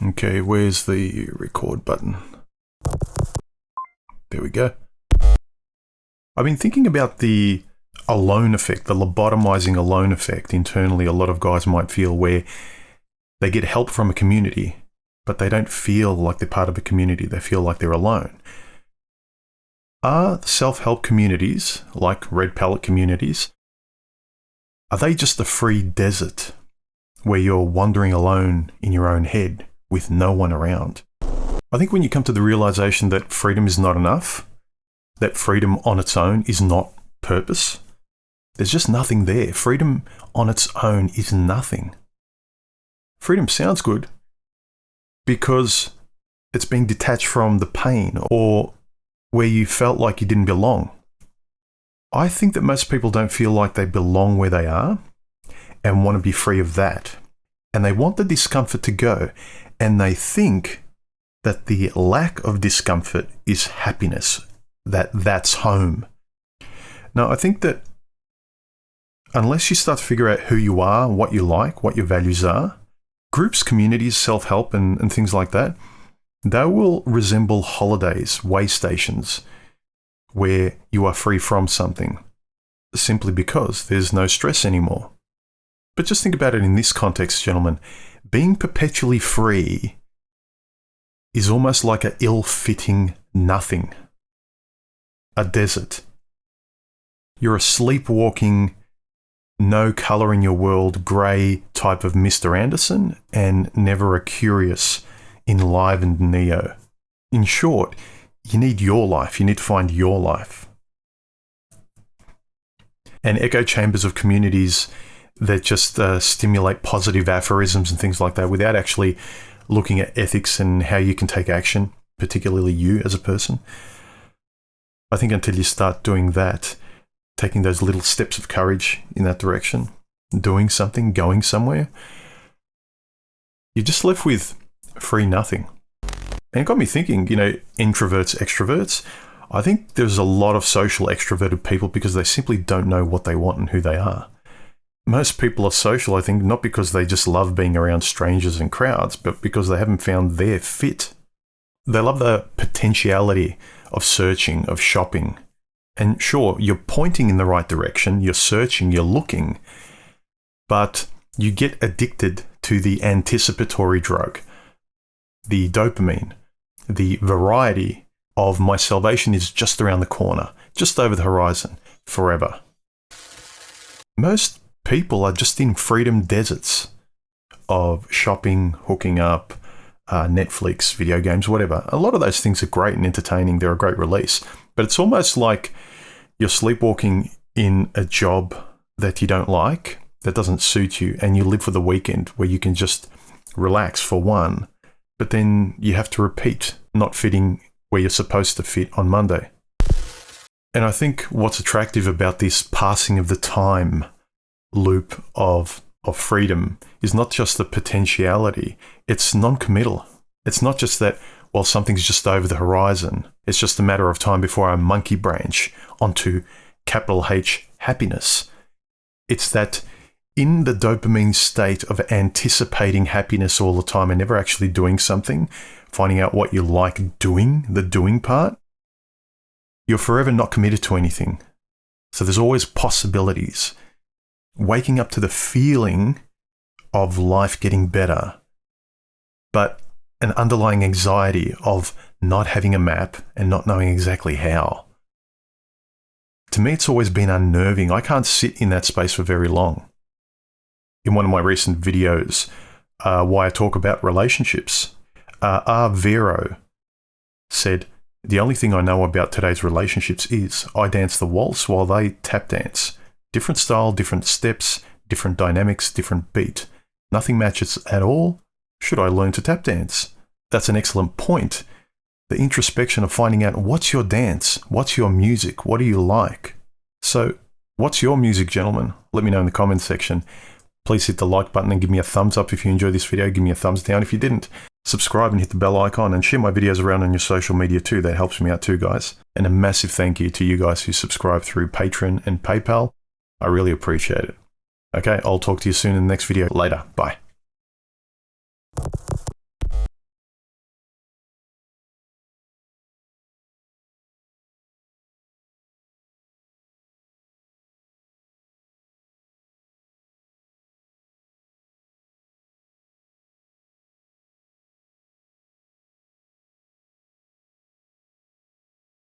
Okay, where's the record button? There we go. I've been thinking about the alone effect, the lobotomizing alone effect internally a lot of guys might feel, where they get help from a community, but they don't feel like they're part of a community. They feel like they're alone. Are self-help communities, like red palette communities, are they just a free desert where you're wandering alone in your own head with no one around? I think when you come to the realization that freedom is not enough, that freedom on its own is not purpose, there's just nothing there. Freedom on its own is nothing. Freedom sounds good because it's being detached from the pain or where you felt like you didn't belong. I think that most people don't feel like they belong where they are and want to be free of that. And they want the discomfort to go. And they think that the lack of discomfort is happiness, that's home. Now, I think that unless you start to figure out who you are, what you like, what your values are, groups, communities, self-help and things like that, they will resemble holidays, way stations, where you are free from something, simply because there's no stress anymore. But just think about it in this context, gentlemen. Being perpetually free is almost like an ill-fitting nothing, a desert. You're a sleepwalking, no colour in your world, grey type of Mr. Anderson, and never a curious, enlivened Neo. In short, you need your life. You need to find your life. And echo chambers of communities that just stimulate positive aphorisms and things like that without actually looking at ethics and how you can take action, particularly you as a person. I think until you start doing that, taking those little steps of courage in that direction, doing something, going somewhere, you're just left with free nothing. And it got me thinking, introverts, extroverts. I think there's a lot of social extroverted people because they simply don't know what they want and who they are. Most people are social, I think, not because they just love being around strangers and crowds, but because they haven't found their fit. They love the potentiality of searching, of shopping. And sure, you're pointing in the right direction, you're searching, you're looking, but you get addicted to the anticipatory drug, the dopamine, the variety of my salvation is just around the corner, just over the horizon, forever. Most people are just in freedom deserts of shopping, hooking up, Netflix, video games, whatever. A lot of those things are great and entertaining. They're a great release. But it's almost like you're sleepwalking in a job that you don't like, that doesn't suit you, and you live for the weekend where you can just relax for one, but then you have to repeat not fitting where you're supposed to fit on Monday. And I think what's attractive about this passing of the time loop of freedom is not just the potentiality, it's non-committal. It's not just that, well, something's just over the horizon. It's just a matter of time before I monkey branch onto capital H happiness. It's that in the dopamine state of anticipating happiness all the time and never actually doing something, finding out what you like doing, the doing part, you're forever not committed to anything. So there's always possibilities. Waking up to the feeling of life getting better, but an underlying anxiety of not having a map and not knowing exactly how. To me, it's always been unnerving. I can't sit in that space for very long. In one of my recent videos, why I talk about relationships, R. Vero said, "The only thing I know about today's relationships is I dance the waltz while they tap dance. Different style, different steps, different dynamics, different beat. Nothing matches at all. Should I learn to tap dance?" That's an excellent point. The introspection of finding out what's your dance, what's your music, what do you like? So, what's your music, gentlemen? Let me know in the comments section. Please hit the like button and give me a thumbs up if you enjoyed this video. Give me a thumbs down if you didn't. Subscribe and hit the bell icon and share my videos around on your social media too. That helps me out too, guys. And a massive thank you to you guys who subscribe through Patreon and PayPal. I really appreciate it. Okay, I'll talk to you soon in the next video. Later. Bye.